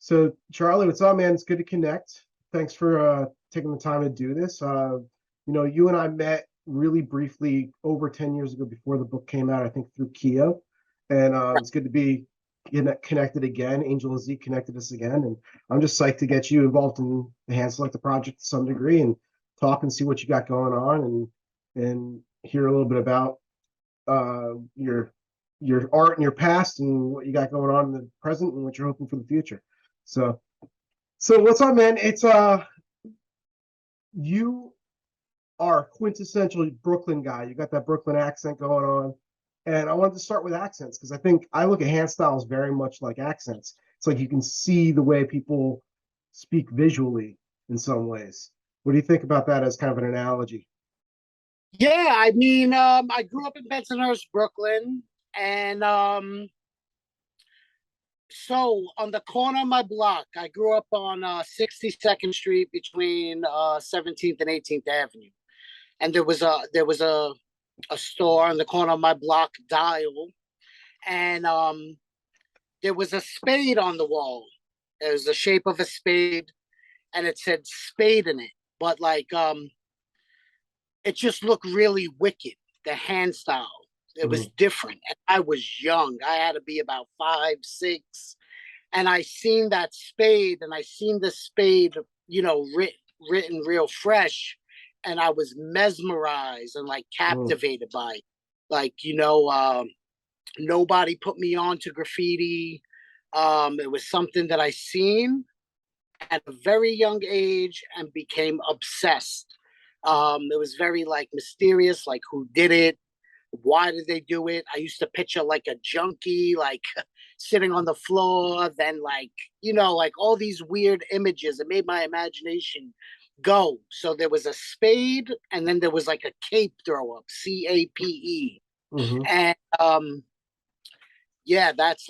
So Charlie, what's up, man? It's good to connect. Thanks for taking the time to do this. You and I met really briefly over 10 years ago before the book came out, I think through Keo. And it's good to be connected again. Angel and Zeke connected us again. And I'm just psyched to get you involved in the Handselecta project to some degree and talk and see what you got going on and hear a little bit about your art and your past and what you got going on in the present and what you're hoping for the future. So what's up, man? It's you are a quintessential Brooklyn guy. You got that Brooklyn accent going on. And I wanted to start with accents because I think I look at hand styles very much like accents. It's like you can see the way people speak visually in some ways. What do you think about that as kind of an analogy? Yeah, I grew up in Bensonhurst, Brooklyn, and so on the corner of my block, I grew up on 62nd Street between 17th and 18th Avenue, and there was a store on the corner of my block, Dial, and there was a spade on the wall. It was the shape of a spade, and it said "spade" in it, but it just looked really wicked. The hand style, it was different. And I was young. I had to be about 5, 6. And I seen that spade and I seen the spade, written real fresh. And I was mesmerized and captivated by it. Nobody put me on to graffiti. It was something that I seen at a very young age and became obsessed. It was very mysterious, like who did it, why did they do it. I used to picture a junkie sitting on the floor, then all these weird images. It made my imagination go. So there was a spade, and then there was a cape throw up, CAPE. And yeah, that's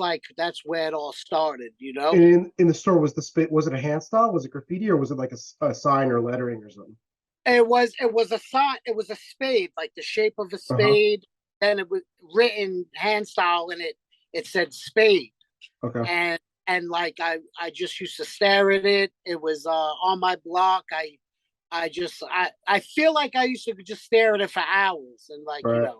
where it all started, And in the store, was the spade, was it a hand style? Was it graffiti, or was it a sign or lettering or something? It was a sign. It was a spade, like the shape of a spade. And it was written hand style, and it said spade. Okay. And I just used to stare at it. It was on my block. I feel like I used to just stare at it for hours, and Right.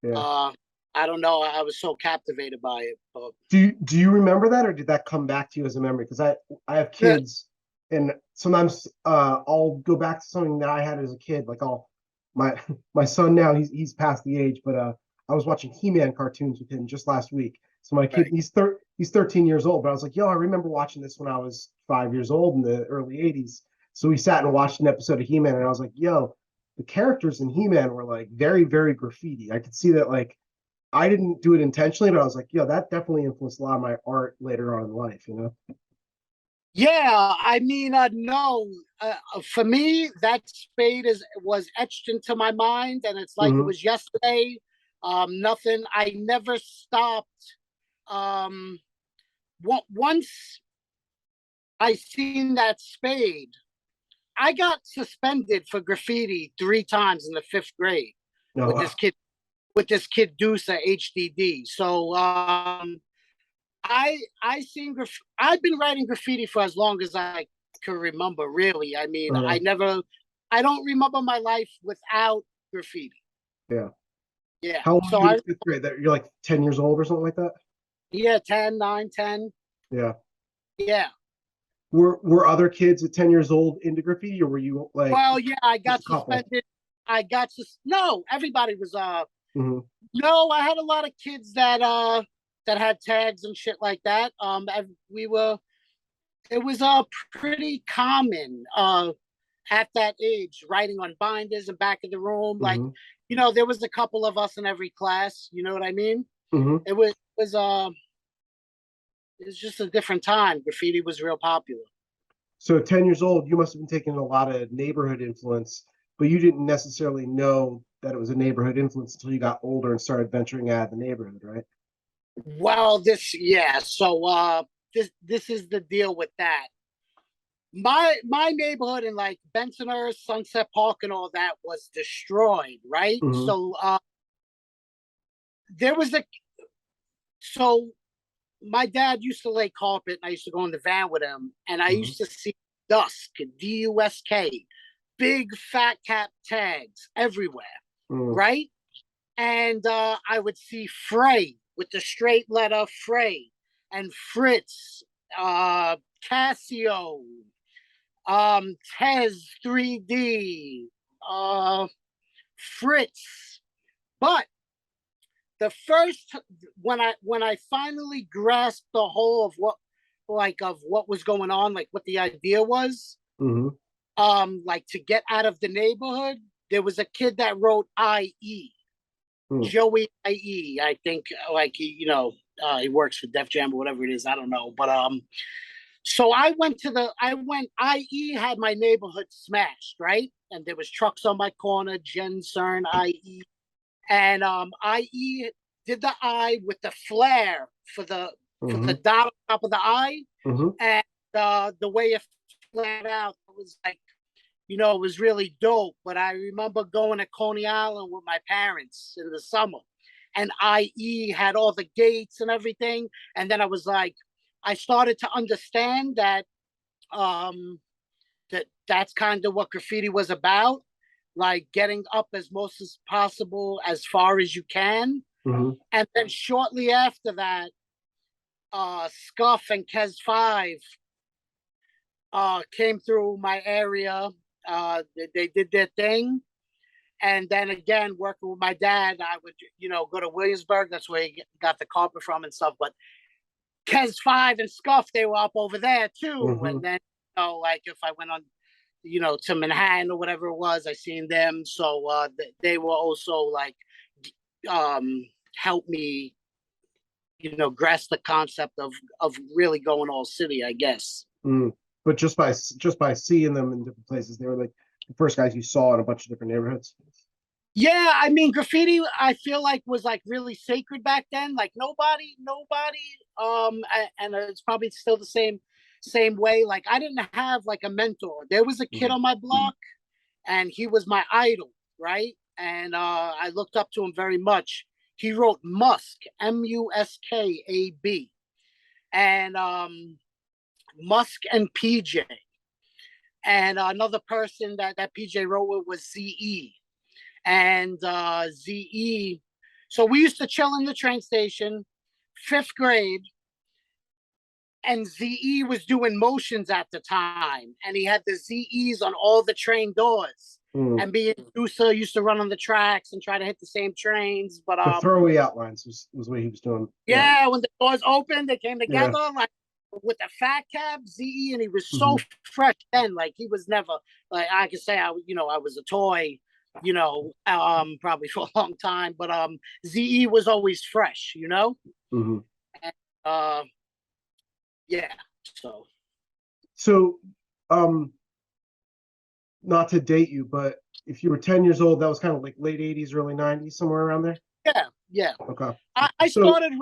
Yeah. I don't know. I was so captivated by it. But Do you remember that, or did that come back to you as a memory? Because I have kids. And sometimes I'll go back to something that I had as a kid. My son now, he's past the age, but I was watching He-Man cartoons with him just last week. So my kid, right. he's 13 years old, but I was like, yo, I remember watching this when I was 5 years old in the early 80s. So we sat and watched an episode of He-Man, and I was like, yo, the characters in He-Man were very, very graffiti. I could see that I didn't do it intentionally, but I was like, yo, that definitely influenced a lot of my art later on in life, Yeah, no. For me, that spade was etched into my mind, and it's like it was yesterday. Nothing. I never stopped. Once I seen that spade, I got suspended for graffiti 3 times in the 5th grade with this kid, Dusa HDD. So I've been writing graffiti for as long as I can remember, really. I don't remember my life without graffiti. Yeah. Yeah. How old are you in 5th grade? That you're 10 years old or something like that? Yeah, 10, 9, 10. Yeah. Yeah. Were other kids at 10 years old into graffiti, or were you Well, yeah, I got suspended. No, everybody was no, I had a lot of kids that had tags and shit like that. It was pretty common at that age, writing on binders in back of the room. There was a couple of us in every class, you know what I mean? It was just a different time. Graffiti was real popular. So 10 years old, you must have been taking a lot of neighborhood influence, but you didn't necessarily know that it was a neighborhood influence until you got older and started venturing out of the neighborhood, right? Well, so this is the deal with that. My neighborhood in Bensonhurst, Sunset Park, and all that was destroyed, right? So there was so my dad used to lay carpet, and I used to go in the van with him, and I Mhm. used to see dusk, DUSK, big fat cap tags everywhere, Mm. right? And I would see Frey with the straight letter Frey, and Fritz, Casio, Tez 3D, uh, Fritz. But the first when I finally grasped the whole of what was going on, like what the idea was, Mhm. like to get out of the neighborhood, there was a kid that wrote IE, Mm. Joey IE, I think, like he works for Def Jam or whatever it is, I don't know, but so I went IE had my neighborhood smashed, right? And there was trucks on my corner, Jen Cern, IE, and IE did the eye with the flare for the Mhm. dot on top of the eye, Mhm. and the way it flared out, it was like, it was really dope. But I remember going to Coney Island with my parents in the summer, and IE had all the gates and everything. And then I was like, I started to understand um, that's kind of what graffiti was about, like getting up as most as possible, as far as you can. Mhm. And then shortly after that, Scuff and Kez Five came through my area. They did their thing. And then again, working with my dad, I would, go to Williamsburg. That's where he got the carpet from and stuff. But Kez Five and Scuff, they were up over there too. And Mhm. then, like if I went on, to Manhattan or whatever it was, I seen them. So they were also like, help me, grasp the concept of really going all city, I guess. Mm. But just by seeing them in different places, they were like the first guys you saw in a bunch of different neighborhoods. Yeah, I mean, graffiti, I feel like was like really sacred back then. Like nobody, and it's probably still the same way. Like I didn't have like a mentor. There was a kid Mhm. on my block, and he was my idol, right? And I looked up to him very much. He wrote Musk, Muskab, and Musk and PJ. And another person that PJ wrote with was ZE. And ZE. So we used to chill in the train station, fifth grade, and ZE was doing motions at the time, and he had the ZEs on all the train doors. Mm. And me and Dusa used to run on the tracks and try to hit the same trains. But The throwaway outlines was what he was doing. Yeah. yeah, when the doors opened, they came Yeah. together like with the fat cab ZE, and he was so Mhm. fresh then. Like he was never like I could say I was a toy, probably for a long time, but ZE was always fresh. Mhm. And, uh, yeah. So So, um, not to date you, but if you were 10 years old, that was kind of like late 80s, early 90s, somewhere around there. yeah, yeah. Okay. I, I So, started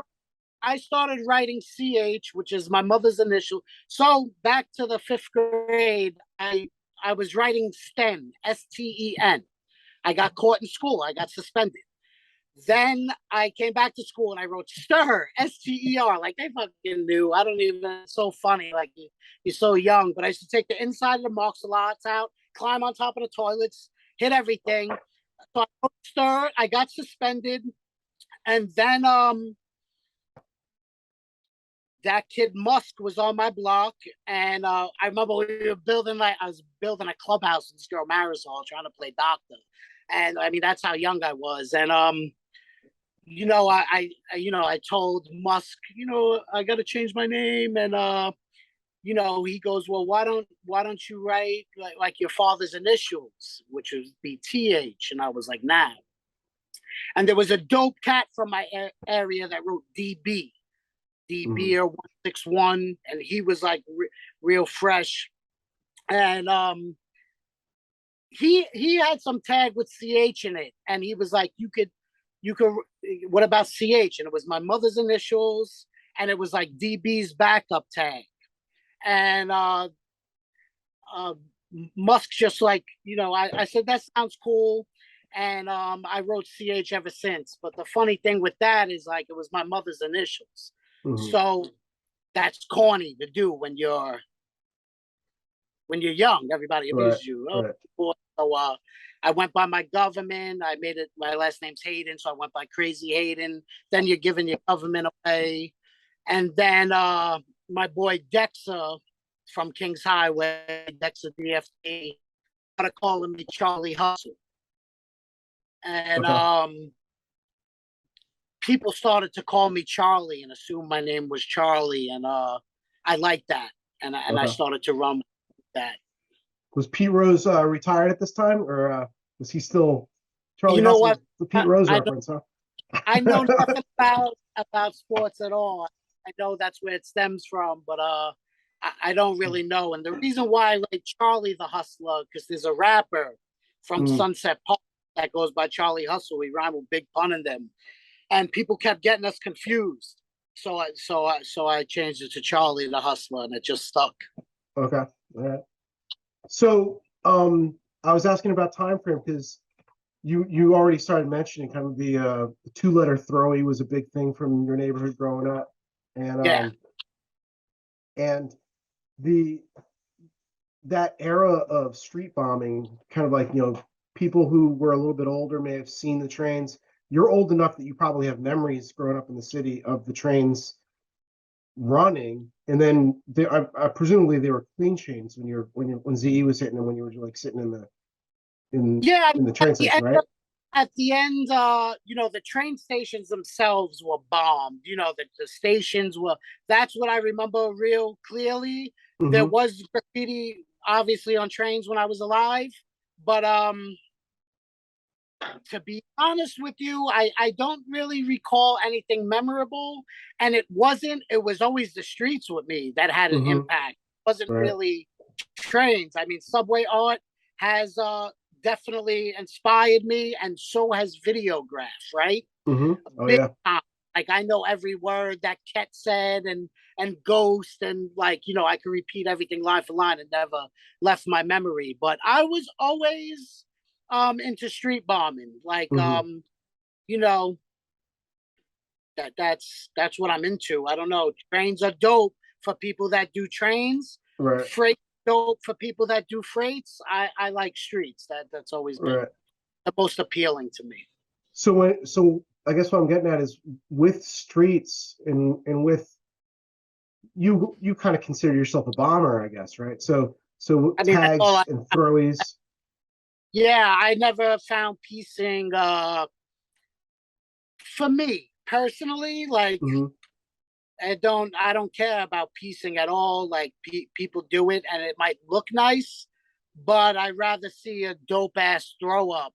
I started writing CH, which is my mother's initial. So back to the fifth grade, I was writing STEN. I got caught in school. I got suspended. Then I came back to school and I wrote stir, STER. Like they fucking knew. I don't even. It's so funny. Like you're so young. But I used to take the inside of the marks lots out, climb on top of the toilets, hit everything. So I wrote stir. I got suspended, and then that kid Musk was on my block, and I remember I was building a clubhouse in this girl Marisol, trying to play doctor, and I mean that's how young I was, and I told Musk, I got to change my name, and he goes, well, why don't you write like your father's initials, which would be TH, and I was like, nah, and there was a dope cat from my area that wrote DB. mhm. DB or 161, and he was like real fresh. And he had some tag with CH in it, and he was like, you could, what about CH? And it was my mother's initials, and it was like DB's backup tag. And uh, Musk just like, I said that sounds cool. And I wrote CH ever since. But the funny thing with that is like it was my mother's initials. Hmm. So that's corny to do when you're young. Everybody Right. abuses you. Oh, Right. boy. So I went by my government. I made it. My last name's Hayden, so I went by Crazy Hayden. Then you're giving your government away, and then my boy Dexa from Kings Highway, Dexa DFT, started calling me Charlie Hustle, and Okay. people started to call me Charlie and assume my name was Charlie, and I liked that, and I Okay. started to run with that. Was Pete Rose retired at this time, or was he still Charlie You know Hustle? what? Was the Pete Rose I don't. reference, huh? I know nothing about sports at all. I know that's where it stems from, but I don't really know. And the reason why I like Charlie the Hustler, because there's a rapper from Mm, Sunset Park that goes by Charlie Hustle. We rhyme with Big Pun in them, and people kept getting us confused. So I changed it to Charlie the Hustler, and it just stuck. okay. All right. So I was asking about time frame because you already started mentioning kind of the two-letter throwy was a big thing from your neighborhood growing up, and Yeah, and the that era of street bombing, kind of like, people who were a little bit older may have seen the trains. You're old enough that you probably have memories growing up in the city of the trains running, and then I presumably they were clean chains when ZE was hitting them when you were like sitting yeah. in the train station, right? At the end, the train stations themselves were bombed. The stations were. That's what I remember real clearly. There Mm-hmm. was graffiti, obviously, on trains when I was alive, but to be honest with you, I don't really recall anything memorable, and it wasn't. It was always the streets with me that had an Mm-hmm. impact. It wasn't Right. really trains. I mean, subway art has definitely inspired me, and so has Videograph, right? Mm-hmm. A Oh big yeah. time. Like I know every word that Ket said, and Ghost, and like I could repeat everything line for line. It never left my memory. But I was always into street bombing. Like Mm-hmm. you know that's what I'm into. I don't know. Trains are dope for people that do trains. Right. Freight dope for people that do freights. I like streets. That's always been Right. the most appealing to me. So I guess what I'm getting at is with streets and with you kind of consider yourself a bomber, I guess, right? So I mean, that's all tags and throwies. yeah, I never found piecing for me personally. Like Mm-hmm. I don't care about piecing at all. Like people do it and it might look nice, but I'd rather see a dope ass throw up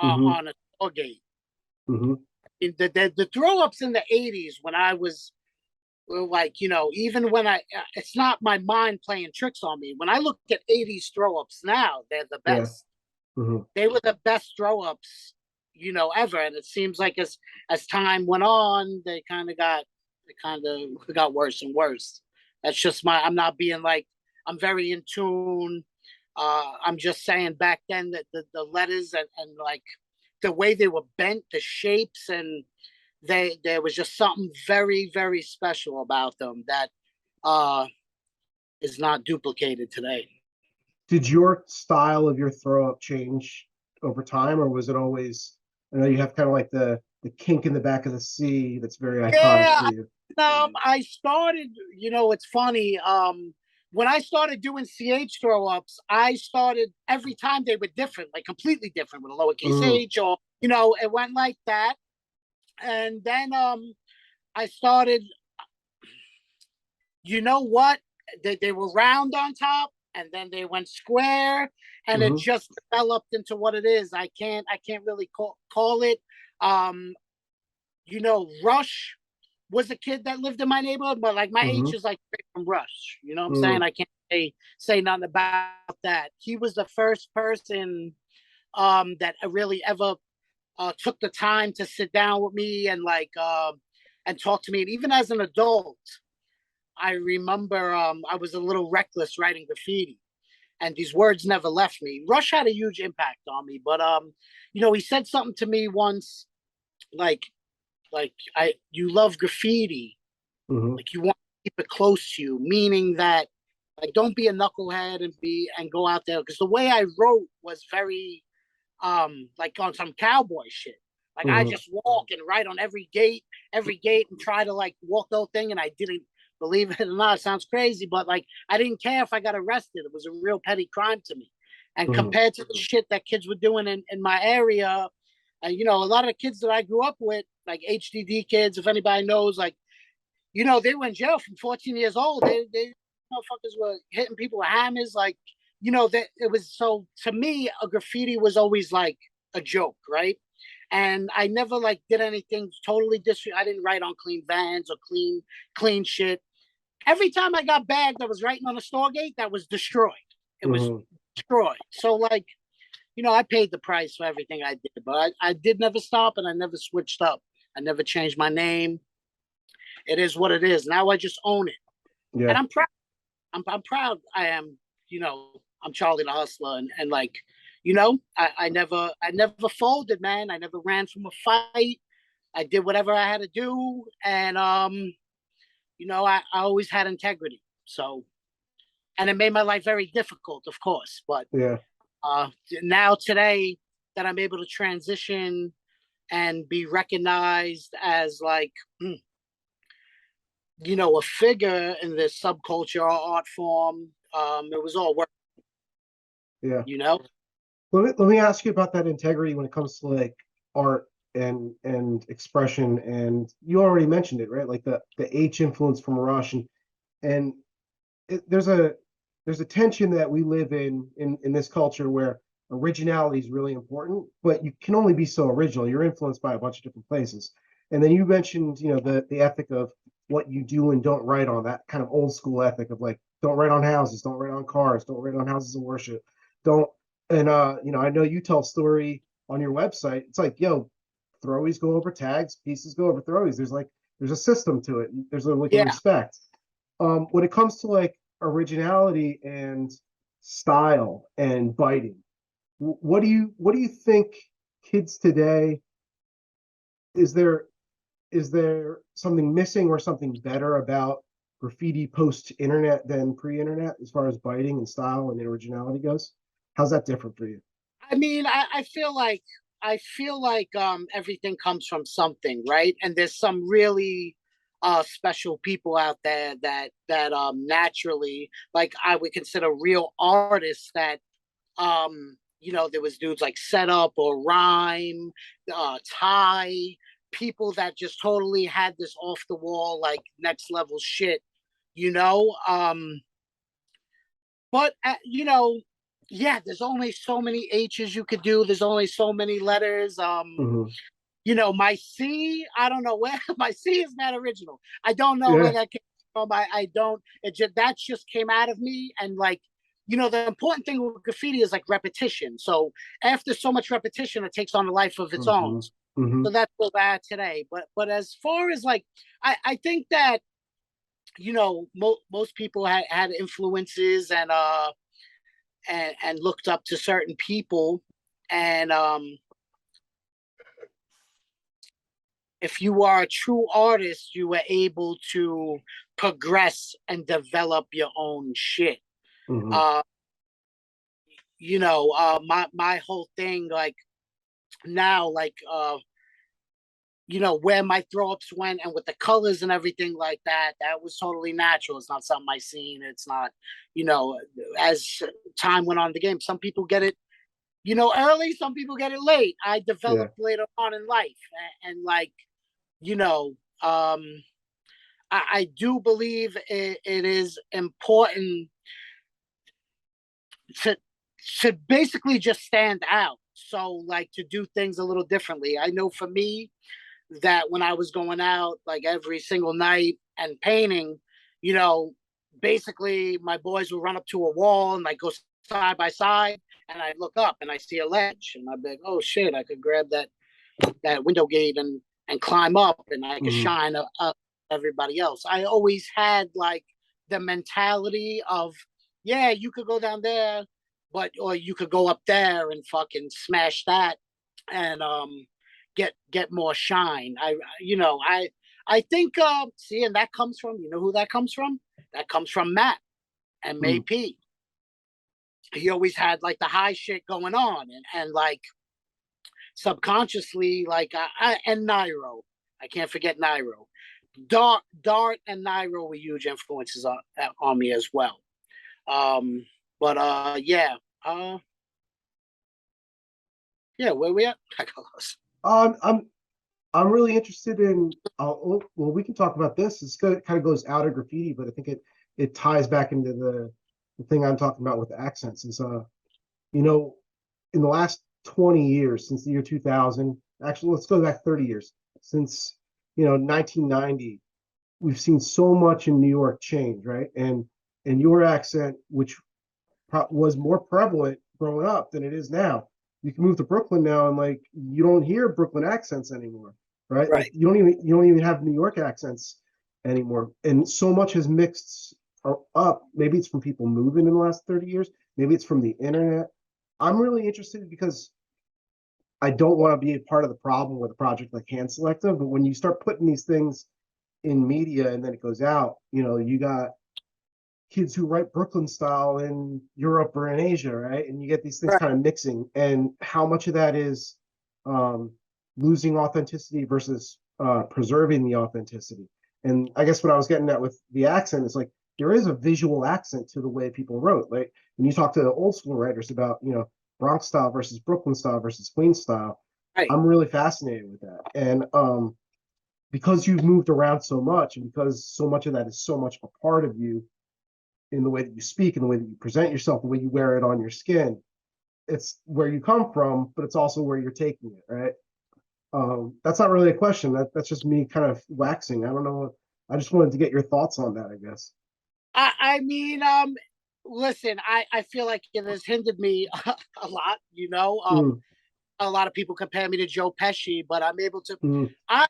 Mm-hmm. on a tour gate. Mm-hmm. The throw ups in the '80s when I was like, even when it's not my mind playing tricks on me. When I look at '80s throw ups now, they're the Yeah. best. Mm-hmm. They were the best throw ups, ever. And it seems like as time went on, they kind of got worse and worse. That's just I'm not being like, I'm very in tune. I'm just saying back then that the letters and like the way they were bent, the shapes, and there was just something very, very special about them that uh is not duplicated today. Did your style of your throw up change over time, or was it always? I know you have kind of like the kink in the back of the C that's very iconic Yeah, for you. I started, it's funny. When I started doing CH throw ups, I started every time they were different, like completely different with a lowercase Mm, h, or it went like that. And then I started, you know what? They were round on top, and then they went square, and it mm-hmm. just developed into what it is. I can't really call it. Um, Rush was a kid that lived in my neighborhood, but like my Mm-hmm. age is like from Rush. You know what I'm saying? Mm, I can't say nothing about that. He was the first person that really ever took the time to sit down with me and like and talk to me. And even as an adult, I remember I was a little reckless writing graffiti, and these words never left me. Rush had a huge impact on me, but he said something to me once, like I you love graffiti, Hmm. Like you want to keep it close to you, meaning that like don't be a knucklehead and go out there, because the way I wrote was very like on some cowboy shit. Like I Hmm. just walk and write on every gate and try to like walk the whole thing. And I didn't, believe it or not, it sounds crazy, but like I didn't care if I got arrested. It was a real petty crime to me. And Hmm. compared to the shit that kids were doing in my area, and a lot of the kids that I grew up with, like HDD kids, if anybody knows, like they were in jail from 14 years old. They motherfuckers were hitting people with hammers. Like, that it was, so to me, a graffiti was always like a joke, right? And I never like did anything totally I didn't write on clean vans or clean shit. Every time I got bagged, I was writing on a store gate that was destroyed. It was Hmm. destroyed. So like, I paid the price for everything I did, but I did never stop and I never switched up. I never changed my name. It is what it is. Now I just own it. And Yeah. I'm proud. I'm proud I am, I'm Charlie the Hustler, and like, I never folded, man. I never ran from a fight. I did whatever I had to do. And I always had integrity. So, and it made my life very difficult, of course. But Yeah. now today that I'm able to transition and be recognized as like a figure in this subculture or art form. It was all work, Yeah. you know. Let me ask you about that integrity when it comes to like art and expression. And you already mentioned it, right? Like the H influence from Rush, and there's a tension that we live in this culture where originality is really important, but you can only be so original. You're influenced by a bunch of different places. And then you mentioned, the ethic of what you do and don't write on, that kind of old school ethic of like, don't write on houses, don't write on cars, don't write on houses of worship, don't. And I know you tell a story on your website. It's like, yo, throwies go over tags, pieces go over throwies. There's a system to it. There's like a Yeah, respect. When it comes to like originality and style and biting, what do you think kids today, is there something missing or something better about graffiti post internet than pre-internet as far as biting and style and originality goes? How's that different for you? I mean, I feel like everything comes from something, right? And there's some really special people out there that naturally, like I would consider real artists that there was dudes like Setup or Rhyme, Ty, people that just totally had this off the wall, like next level shit, you know. But yeah, there's only so many H's you could do. There's only so many letters. Hmm. My C, I don't know where my C is not original. I don't know where Yeah. that came from. I don't. That just came out of me, and like, the important thing with graffiti is like repetition. So after so much repetition, it takes on a life of its own. Hmm. Hmm. So that's what I today. But as far as like, I think that most people had influences and looked up to certain people, and if you are a true artist, you were able to progress and develop your own shit. Hmm. Uh, my whole thing, like now, like where my throw ups went and with the colors and everything like that, that was totally natural. It's not something I seen. It's not, you know, as time went on in the game, some people get it, early, some people get it late. I Yeah. developed later on in life, and like, you know, um, I do believe it is important to basically just stand out. So like to do things a little differently. I know for me that when I was going out like every single night and painting, you know, basically my boys would run up to a wall and like go side by side, and I look up and I see a ledge and I'd be like, oh shit, I could grab that window gate and climb up and I could Hmm. shine up everybody else. I always had like the mentality of, yeah, you could go down there, or you could go up there and fucking smash that and get more shine. I I think, see, and that comes from, you know who that comes from? That comes from Matt and Mm. May. He always had like the high shit going on, and like subconsciously, like and Nairo. I can't forget Nairo. Dart and Nairo were huge influences on me as well. But yeah, yeah, where we at? I got lost. I'm really interested in. Well, we can talk about this. It's kind of goes out of graffiti, but I think it ties back into the thing I'm talking about with the accents. Is you know, in the last 20 years, since the year 2000, actually, let's go back 30 years, since 1990, we've seen so much in New York change, right? And your accent, which was more prevalent growing up than it is now. You can move to Brooklyn now, and like you don't hear Brooklyn accents anymore, right? Like Right. you don't even have New York accents anymore, and so much has mixed up. Maybe it's from people moving in the last 30 years. Maybe it's from the internet. I'm really interested because I don't want to be a part of the problem with a project like Handselecta, but when you start putting these things in media and then it goes out, you got kids who write Brooklyn style in Europe or in Asia, right? And you get these things Right. kind of mixing, and how much of that is um, losing authenticity versus preserving the authenticity. And I guess what I was getting at with the accent is like there is a visual accent to the way people wrote. Like when you talk to the old school writers about Bronx style versus Brooklyn style versus Queens style, Right. I'm really fascinated with that. And because you've moved around so much, and because so much of that is so much a part of you in the way that you speak, in the way that you present yourself, the way you wear it on your skin. It's where you come from, but it's also where you're taking it, right? That's not really a question. That's just me kind of waxing. I don't know. I just wanted to get your thoughts on that, I guess. I mean, listen, I feel like it has hindered me a lot. Mm, A lot of people compare me to Joe Pesci, but I'm able to. mm, I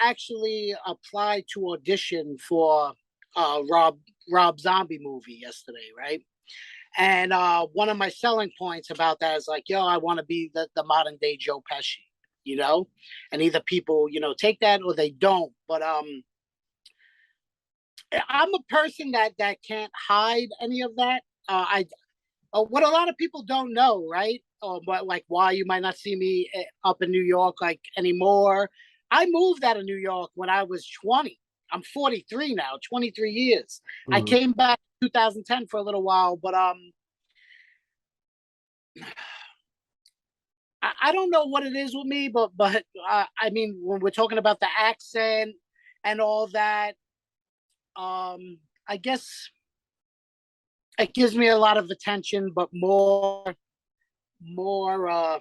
actually applied to audition for Rob Zombie movie yesterday, right? And one of my selling points about that is like, yo, I want to be the modern day Joe Pesci, you know, and either people take that or they don't. But I'm a person that can't hide any of that. I What a lot of people don't know, right? But like why you might not see me up in New York like anymore. I moved out of New York when I was 20. I'm 43 now, 23 years. I mm, came back in 2010 for a little while, but I don't know what it is with me, but I mean when we're talking about the accent and all that, I guess it gives me a lot of attention, but more I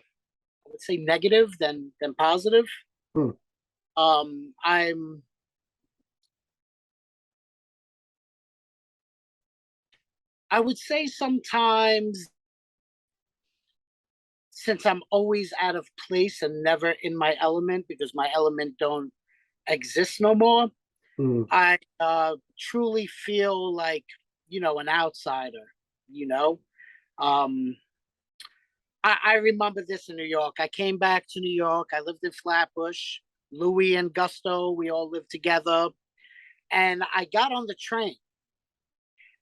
would say negative than positive. mm, I'm I would say sometimes since I'm always out of place and never in my element because my element don't exist no more, mm, I truly feel like an outsider. You know, um, I remember this in New York. I came back to New York. I lived in Flatbush. Louis and Gusto, we all lived together. And I got on the train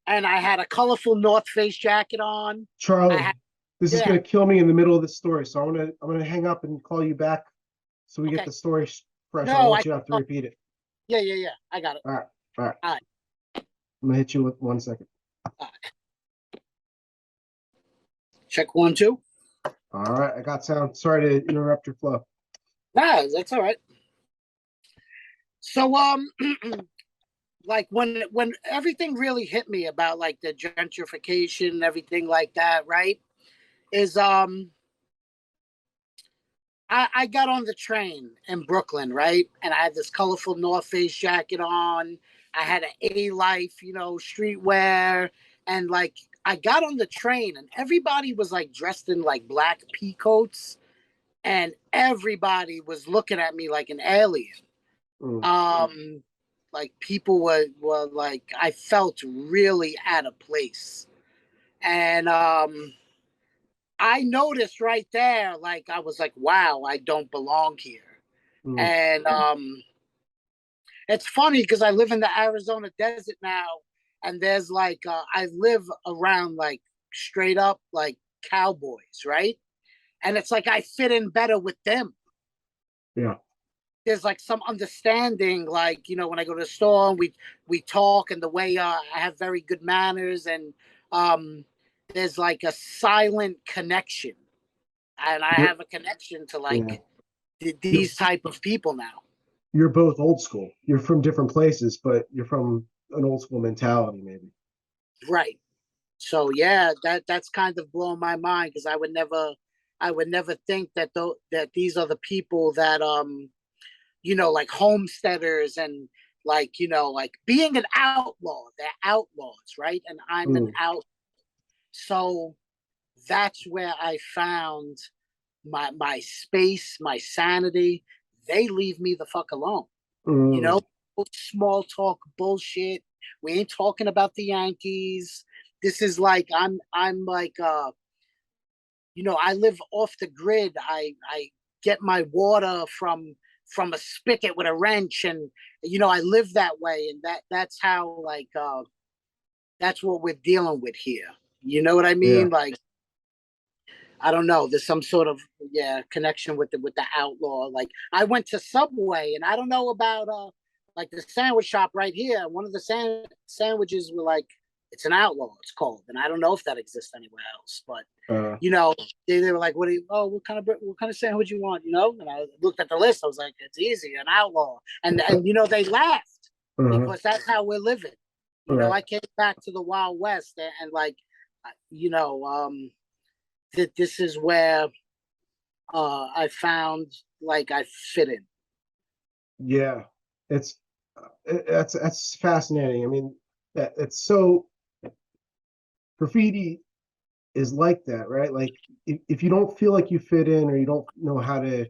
and I had a colorful North Face jacket on. I Charlie, had, this is yeah, gonna kill me in the middle of the story, so I'm gonna hang up and call you back so we get okay. the story fresh. I don't No, want you to have to repeat it. yeah, yeah, yeah. I got it. All right, all right. All right, I'm gonna hit you with 1 second. all right. Check one, two. All right, I got sound. Sorry to interrupt your flow. Nah, that's all right. So, like when everything really hit me about like the gentrification and everything like that, right? Is I got on the train in Brooklyn, right? And I had this colorful North Face jacket on. I had an A Life, streetwear. And like I got on the train and everybody was like dressed in like black pea coats and everybody was looking at me like an alien. Mm, Um like people were like I felt really out of place. And I noticed right there, like I was like, wow, I don't belong here. mm, And It's funny because I live in the Arizona desert now, and there's like I live around like straight up like cowboys, right? And it's like I fit in better with them. Yeah. There's like some understanding, like when I go to the store and we talk, and the way I have very good manners, and um, there's like a silent connection, and I You're have a connection to yeah. like You're these type of people now. you're both old school. You're from different places, but you're from an old school mentality, maybe. Right. So yeah, that's kind of blowing my mind because I would never think that that these are the people that like homesteaders, and like like being an outlaw. They're outlaws, right? And I'm an Mm, out. So that's where I found my space, my sanity. They leave me the fuck alone. You know, mm, small talk bullshit. We ain't talking about the Yankees. This is like I'm like I live off the grid. I get my water from a spigot with a wrench, and I live that way, and that's how like that's what we're dealing with here. You know what I yeah. mean? Like I don't know. There's some sort of connection with the outlaw. Like I went to Subway, and I don't know about like the sandwich shop right here. One of the sandwiches were like it's an outlaw. It's called, and I don't know if that exists anywhere else. But Uh, you know, they were like, "What do you? Oh, what kind of sandwich you want?" And I looked at the list. I was like, "It's easy, an outlaw." And they laughed uh, because that's how we're living. right. I came back to the Wild West, and like, that this is where I found like I fit in. Yeah. It's that's fascinating. I mean, it's so graffiti is like that, right? Like if you don't feel like you fit in or you don't know how to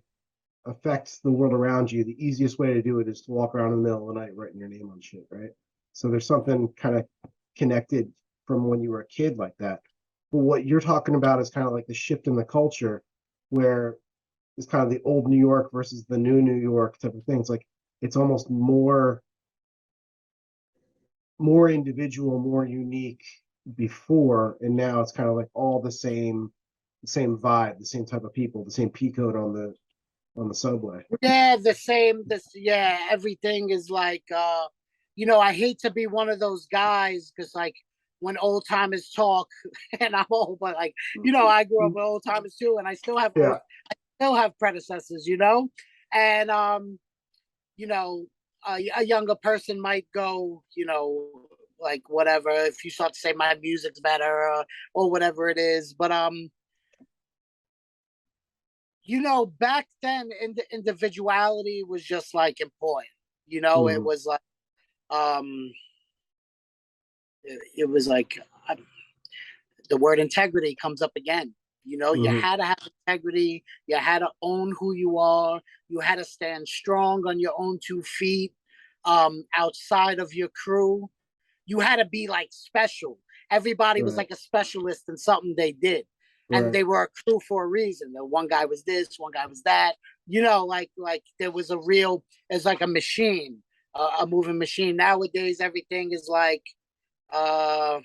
affect the world around you, the easiest way to do it is to walk around in the middle of the night writing your name on shit, right? So there's something kind of connected from when you were a kid like that. But what you're talking about is kind of like the shift in the culture where it's kind of the old New York versus the new New York type of things. Like it's almost more individual, more unique before, and now it's kind of like all the same vibe, the same type of people, the same P code on the subway. Yeah, the same. Everything is like I hate to be one of those guys because like when old timers talk, and I'm old, but like I grew up with old timers too, and I still have Yeah, predecessors, and you know, a younger person might go, like whatever. If you start to say my music's better or whatever it is, but back then, individuality was just like important. It mm, was like um, it was like the word integrity comes up again. You mm, had to have integrity. You had to own who you are. You had to stand strong on your own 2 feet. Outside of your crew, you had to be like special. Everybody was right, like a specialist in something they did, and right. they were a crew for a reason. The one guy was this, one guy was that. Like there was a real. It's like a machine, a moving machine. Nowadays, everything is uh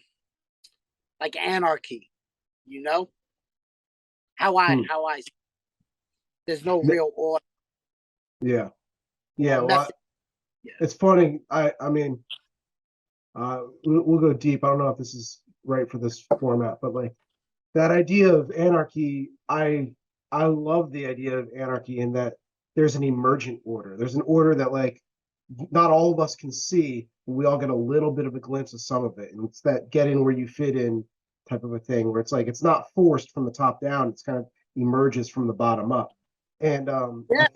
like anarchy. You know Hmm. how I. There's no Ne- real order Yeah, or yeah. Well, method. Yeah. it's funny. I mean, we'll go deep. I don't know if this is right for this format, but like that idea of anarchy, I love the idea of anarchy in that there's an emergent order. There's an order that like not all of us can see, but we all get a little bit of a glimpse of some of it. And it's that get in where you fit in type of a thing where it's like it's not forced from the top down, it's kind of emerges from the bottom up. And Yeah.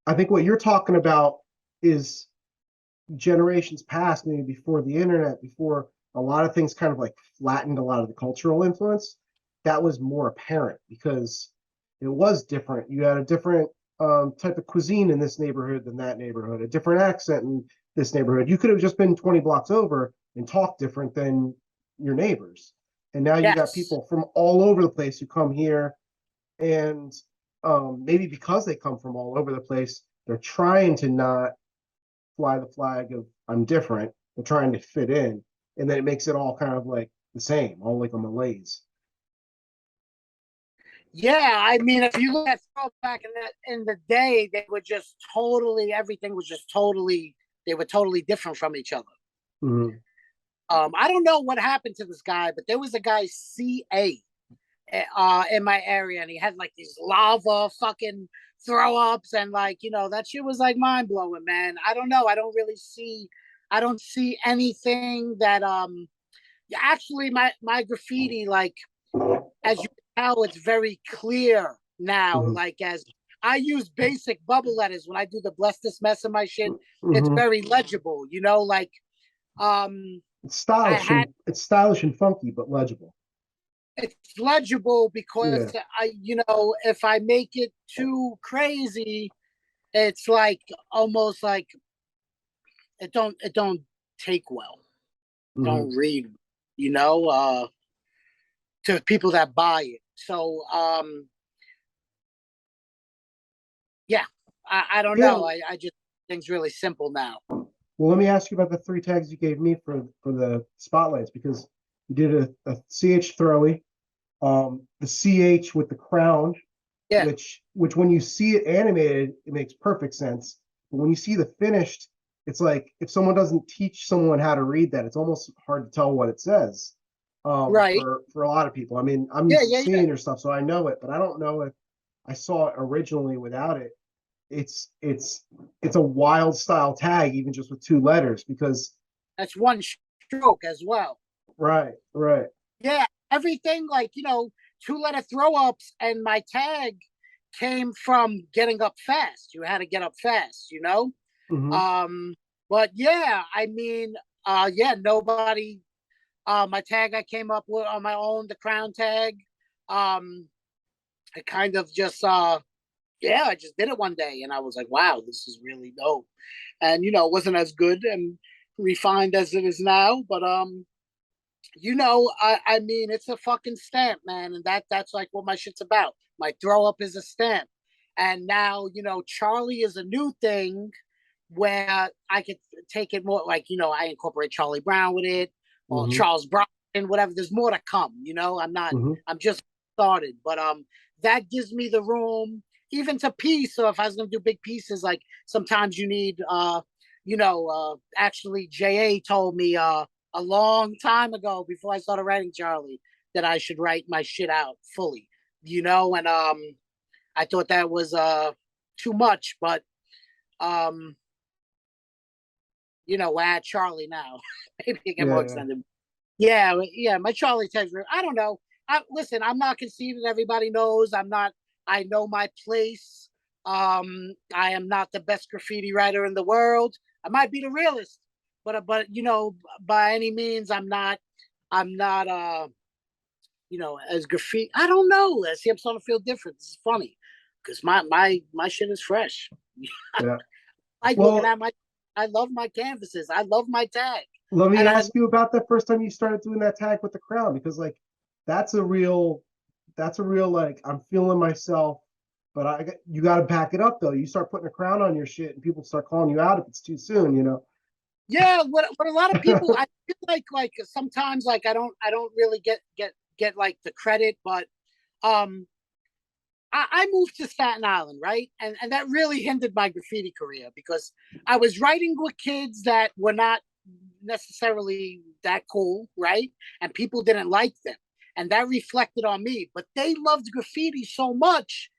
I think what you're talking about is generations past, maybe before the internet, before a lot of things kind of like flattened a lot of the cultural influence, that was more apparent because it was different. You had a different type of cuisine in this neighborhood than that neighborhood, a different accent in this neighborhood. You could have just been 20 blocks over and talked different than your neighbors. And now you got Yes. people from all over the place who come here, and maybe because they come from all over the place, they're trying to not fly the flag of I'm different, they're trying to fit in, and then it makes it all kind of like the same, all like a malaise. Yeah, I mean, if you look at back in the day, they were just totally everything was just totally they were totally different from each other. Mm-hmm. I don't know what happened to this guy, but there was a guy CA in my area, and he had like these lava fucking throw ups, and like that shit was like mind blowing, man. I don't know. I don't see anything that actually my graffiti like as you can tell, it's very clear now. Mm-hmm. Like as I use basic bubble letters when I do the bless this mess in my shit, it's Mm-hmm. very legible. Like um, I had It's stylish and funky, but legible. it's legible because Yeah. if I make it too crazy, it's like almost like it don't take well, Mm-hmm. don't read, you know, to people that buy it. So yeah, I don't Yeah. know. I just things really simple now. Well, let me ask you about the three tags you gave me for the spotlights, because you did a CH throwy, the CH with the crown, Yeah, which when you see it animated, it makes perfect sense. But when you see the finished, it's like if someone doesn't teach someone how to read that, it's almost hard to tell what it says. right. For a lot of people. I mean, I'm Yeah, used to yeah, yeah. seeing your stuff, so I know it, but I don't know if I saw it originally without it. It's a wild style tag, even just with two letters, because That's one stroke as well. right. Yeah, everything like two-letter throw-ups, and my tag came from getting up fast. You had to get up fast. Mm-hmm. Um, but yeah, I mean, yeah, nobody. My tag I came up with on my own, the crown tag. Um, I kind of just yeah, I just did it one day, and I was like, wow, this is really dope. And it wasn't as good and refined as it is now, but I mean, it's a fucking stamp, man, and that's like what my shit's about. My throw up is a stamp, and now Charlie is a new thing where I could take it more like I incorporate Charlie Brown with it or Mm-hmm. Charles Brown, whatever. There's more to come. I'm not. Mm-hmm. I'm just started, but that gives me the room even to piece. So if I was gonna do big pieces, like sometimes you need actually JA told me a long time ago before I started writing Charlie that I should write my shit out fully, and I thought that was too much, but um we're at Charlie now. Maybe it get more Yeah, extended. Yeah, yeah, my Charlie tags. I don't know. Listen, I'm not conceited. Everybody knows I'm not. I know my place. I am not the best graffiti writer in the world. I might be the realist, but by any means, I'm not. I'm not. As graffiti. I don't know. I see, I'm starting to feel different. This is funny because my shit is fresh. yeah. I like looking Well, at my. I love my canvases. I love my tag, let me and I ask you about that first time you started doing that tag with the crown, because like that's a real like I'm feeling myself, but you got to back it up though. You start putting a crown on your shit, and people start calling you out if it's too soon. yeah, what a lot of people I feel like sometimes like I don't really get like the credit, but um I moved to Staten Island, right? And that really hindered my graffiti career because I was writing with kids that were not necessarily that cool, right? And people didn't like them. And that reflected on me. But they loved graffiti so much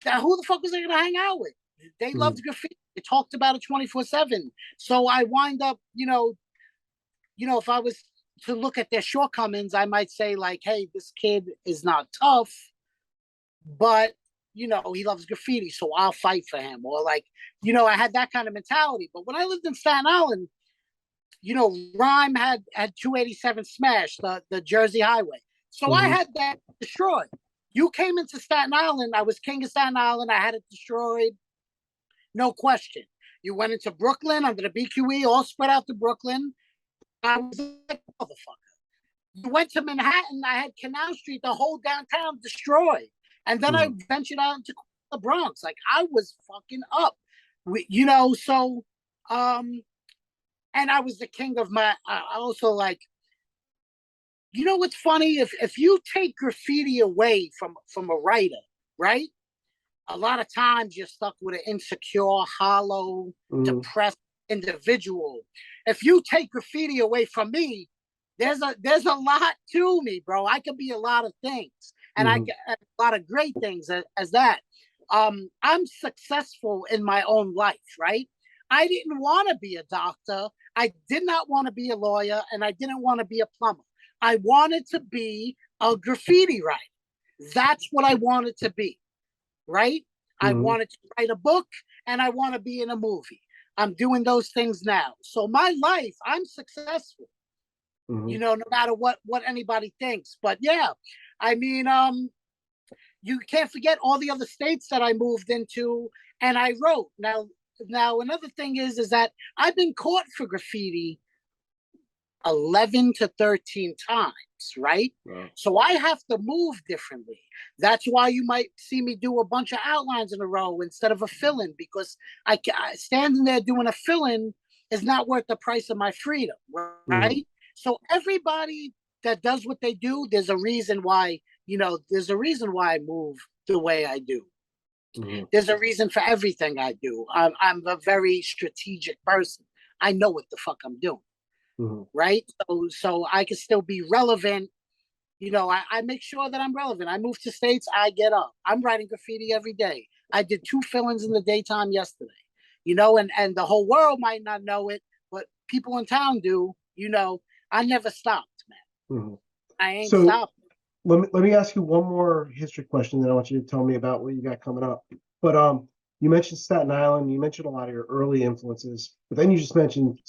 that who the fuck was I gonna hang out with? They Mhm. loved graffiti. They talked about it 24/7. So I wind up, if I was to look at their shortcomings, I might say like, hey, this kid is not tough, but he loves graffiti, so I'll fight for him. Or like, I had that kind of mentality. But when I lived in Staten Island, Rhyme had 287 smashed the Jersey Highway. So I Mhm. had that destroyed. You came into Staten Island, I was king of Staten Island, I had it destroyed, no question. You went into Brooklyn under the BQE, all spread out to Brooklyn. I was like, motherfucker. You went to Manhattan, I had Canal Street, the whole downtown destroyed. And then I Mhm. ventured out into the Bronx. Like I was fucking up. So Um, and I was the king of my. I also like. You know what's funny? If you take graffiti away from a writer, right? A lot of times you're stuck with an insecure, hollow, Mm-hmm. depressed individual. If you take graffiti away from me, there's a lot to me, bro. I could be a lot of things, and I Mm-hmm. can a lot of great things as that. I'm successful in my own life, right? I didn't want to be a doctor. I did not want to be a lawyer, and I didn't want to be a plumber. I wanted to be a graffiti writer. That's what I wanted to be, right? I Mm-hmm. wanted to write a book and I want to be in a movie. I'm doing those things now. So my life, I'm successful, Mm-hmm. no matter what anybody thinks. But yeah, I mean, you can't forget all the other states that I moved into and I wrote. Now another thing is that I've been caught for graffiti 11 to 13 times, right? Wow. So I have to move differently. That's why you might see me do a bunch of outlines in a row instead of a fill-in, because standing there doing a fill-in is not worth the price of my freedom, Mm-hmm. right? So everybody that does what they do, there's a reason why, there's a reason why I move the way I do. Mm-hmm. There's a reason for everything I do. I'm a very strategic person. I know what the fuck I'm doing, Mm-hmm. right? So I can still be relevant. I make sure that I'm relevant. I move to states, I get up. I'm writing graffiti every day. I did 2 fill-ins in the daytime yesterday. And the whole world might not know it, but people in town do. I never stopped, man. Mm-hmm. I ain't So stopped. let me ask you one more history question, then I want you to tell me about what you got coming up. But you mentioned Staten Island, you mentioned a lot of your early influences, but then you just mentioned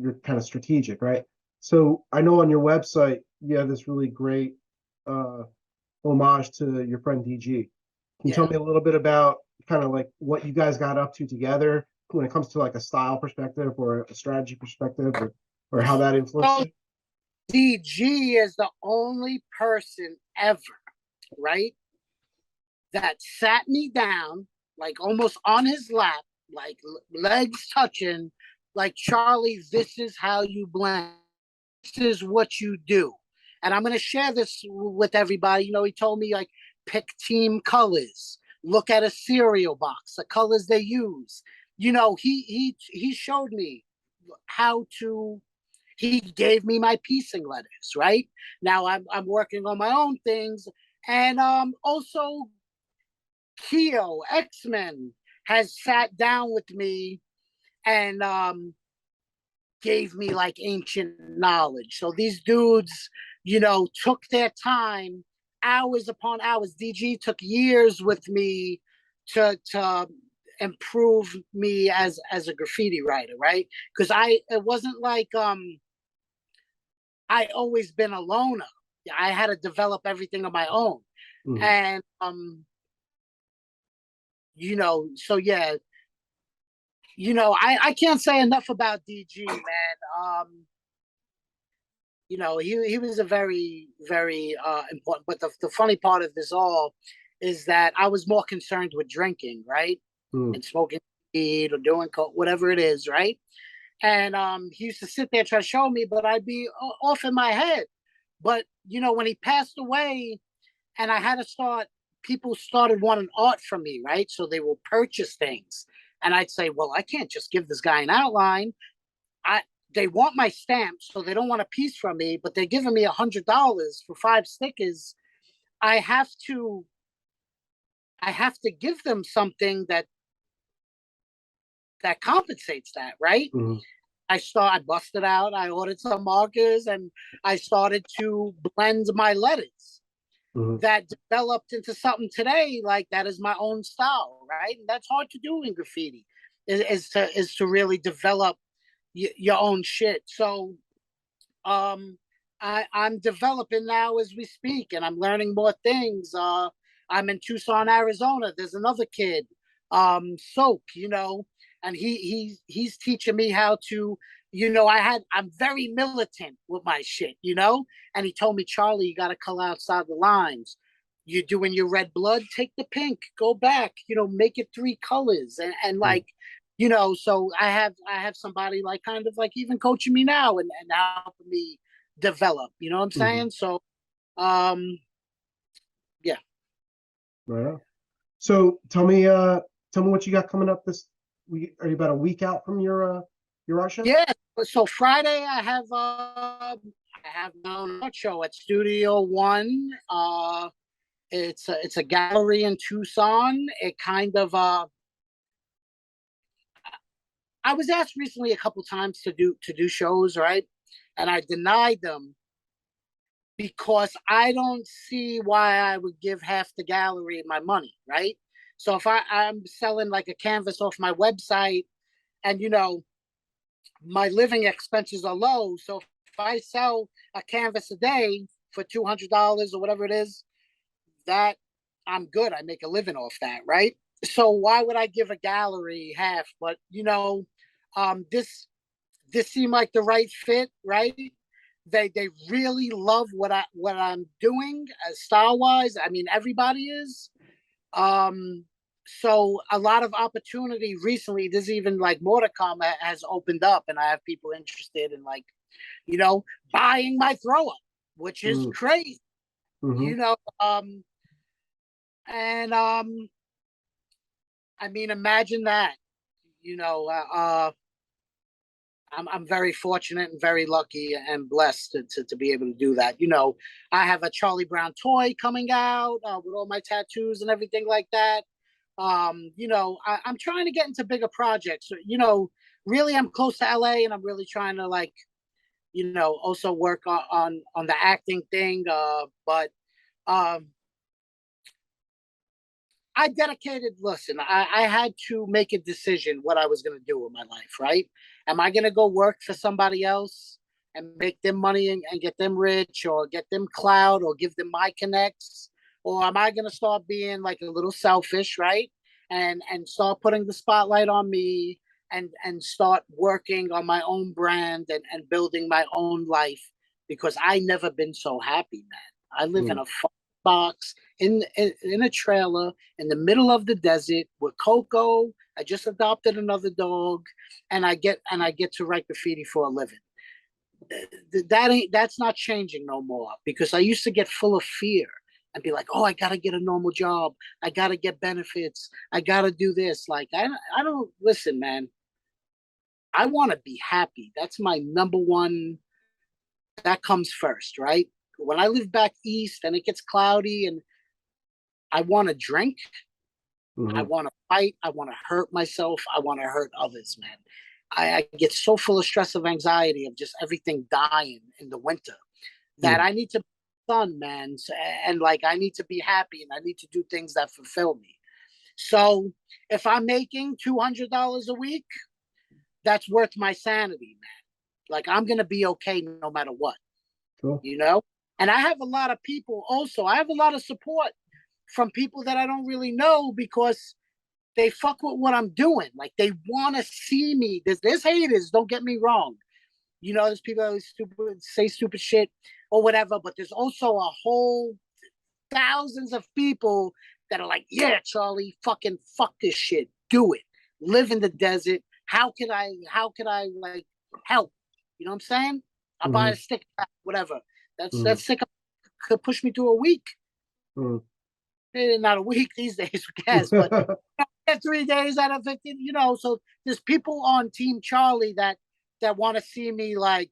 you're kind of strategic, right? So I know on your website you have this really great uh, homage to your friend DG. Can you tell Yeah. me a little bit about kind of like what you guys got up to together when it comes to like a style perspective or a strategy perspective, or how that influenced So you? DG is the only person ever, right, that sat me down, like almost on his lap, like legs touching, like, Charlie, this is how you blend. This is what you do. And I'm going to share this with everybody. He told me, like, pick team colors, look at a cereal box, the colors they use. He showed me how to. He gave me my piecing letters. Right now, I'm working on my own things, and also Keo X-Men has sat down with me and gave me like ancient knowledge. So these dudes, took their time, hours upon hours. DG took years with me to improve me as a graffiti writer, right? Because it wasn't like I always been a loner. I had to develop everything on my own. Mm-hmm. And so yeah, I can't say enough about DG, man. Um, he was a very, very important. But the funny part of this all is that I was more concerned with drinking, right, Mm-hmm. and smoking weed or doing coke, whatever it is, right. And he used to sit there try to show me, but I'd be off in my head. But when he passed away, and I had to start, people started wanting art from me, right? So they will purchase things, and I'd say, well, I can't just give this guy an outline. I They want my stamp, so they don't want a piece from me, but they're giving me $100 for 5 stickers. I have to I have to give them something that compensates that, right? Mm-hmm. I busted out, I ordered some markers, and I started to blend my letters. Mm-hmm. That developed into something today, like that is my own style, right? And that's hard to do in graffiti, is to really develop your own shit. So I'm developing now as we speak, and I'm learning more things. I'm in Tucson, Arizona. There's another kid, Soak, and he's teaching me how to, I'm very militant with my shit, and he told me, Charlie, you got to color outside the lines. You're doing your red blood, take the pink, go back, make it 3 colors, and like, So I have somebody like kind of like even coaching me now and helping me develop. You know what I'm Hmm. saying? So um yeah. Right on. So tell me what you got coming up this week. Are you about a week out from your art show? Yeah. So Friday I have my own art show at Studio One. It's a gallery in Tucson. It kind of I was asked recently a couple times to do shows, right? And I denied them because I don't see why I would give half the gallery my money, right? So if I'm selling like a canvas off my website and my living expenses are low, so if I sell a canvas a day for $200 or whatever it is, that I'm good. I make a living off that, right? So why would I give a gallery half? But this seemed like the right fit, right? They really love what I'm doing style wise. I mean, everybody is. Um, so a lot of opportunity recently. There's even like more to come has opened up, and I have people interested in like you know buying my throw up, which is Mm, crazy. hmm. You know, and I mean, imagine that. You know, I'm very fortunate and very lucky and blessed to be able to do that. I have a Charlie Brown toy coming out with all my tattoos and everything like that. I'm trying to get into bigger projects. Really, I'm close to LA, and I'm really trying to like, also work on the acting thing. But um, I dedicated, listen, I had to make a decision what I was going to do with my life, right? Am I going to go work for somebody else and make them money and get them rich or get them clout or give them my connects? Or am I going to start being like a little selfish, right? And start putting the spotlight on me and start working on my own brand and building my own life because I never been so happy, man. I live in Mm. a box in a trailer in the middle of the desert with Coco. I just adopted another dog, and I get to write graffiti for a living. That's not changing no more because I used to get full of fear and be like, oh, I gotta get a normal job, I gotta get benefits, I gotta do this. Like I don't listen, man. I want to be happy. That's my number one. That comes first, right? When I live back east and it gets cloudy and I want to drink, I Hmm. want to fight. I want to hurt myself. I want to hurt others, man. I get so full of stress of anxiety of just everything dying in the winter that Mm. I need to be fun, man. And like I need to be happy and I need to do things that fulfill me. So if I'm making $200 a week, that's worth my sanity, man. Like I'm gonna be okay no matter what, Cool. you know. And I have a lot of people also. I have a lot of support from people that I don't really know because they fuck with what I'm doing. Like they want to see me. There's haters. Don't get me wrong. There's people that stupid say stupid shit or whatever. But there's also a whole thousands of people that are like, yeah, Charlie, fucking fuck this shit. Do it. Live in the desert. How can I? How can I like help? You know what I'm saying? I'll buy Hmm. a stick, whatever. Hmm. That stick could push me through a week. Hmm. Not a week these days, I guess, but 3 days out of 15, so there's people on Team Charlie that want to see me like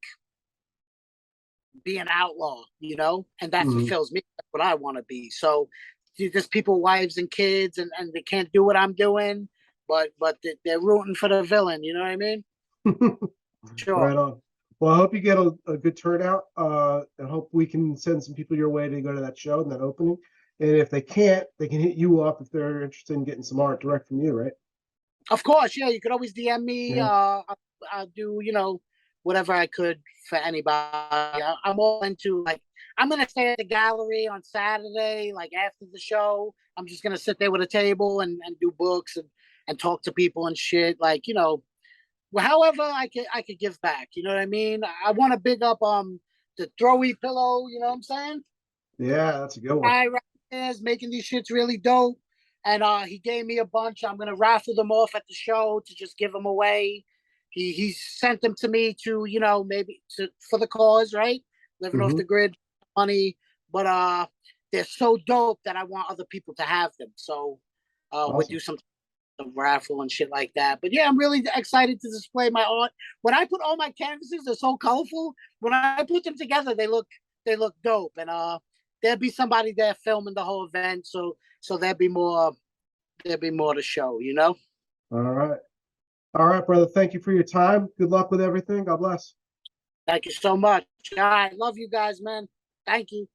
be an outlaw, and that Hmm. fulfills me. That's what I want to be. So there's people, wives and kids, and they can't do what I'm doing, but they're rooting for the villain. You know what I mean? Sure. Right on. Well, I hope you get a good turnout. I hope we can send some people your way to go to that show and that opening. And if they can't, they can hit you up if they're interested in getting some art direct from you, right? Of course, yeah. You could always DM me. Yeah. I'll do whatever I could for anybody. I'm all into like I'm gonna stay at the gallery on Saturday, like after the show. I'm just gonna sit there with a table and do books and talk to people and shit. Like however I could give back. You know what I mean? I want to big up the throwy pillow. You know what I'm saying? Yeah, that's a good one. Guy right there is making these shits really dope. and he gave me a bunch. I'm gonna raffle them off at the show to just give them away. He sent them to me to, you know, maybe for the cause, right? Living off Hmm. the grid, money, but they're so dope that I want other people to have them. So we'll Awesome. do some raffle and shit like that. But yeah, I'm really excited to display my art. When I put all my canvases, they're so colorful. When I put them together, they look dope. And there'll be somebody there filming the whole event, so there'll be more to show, you know. All right. All right, brother. Thank you for your time. Good luck with everything. God bless. Thank you so much. All right, love you guys, man. Thank you.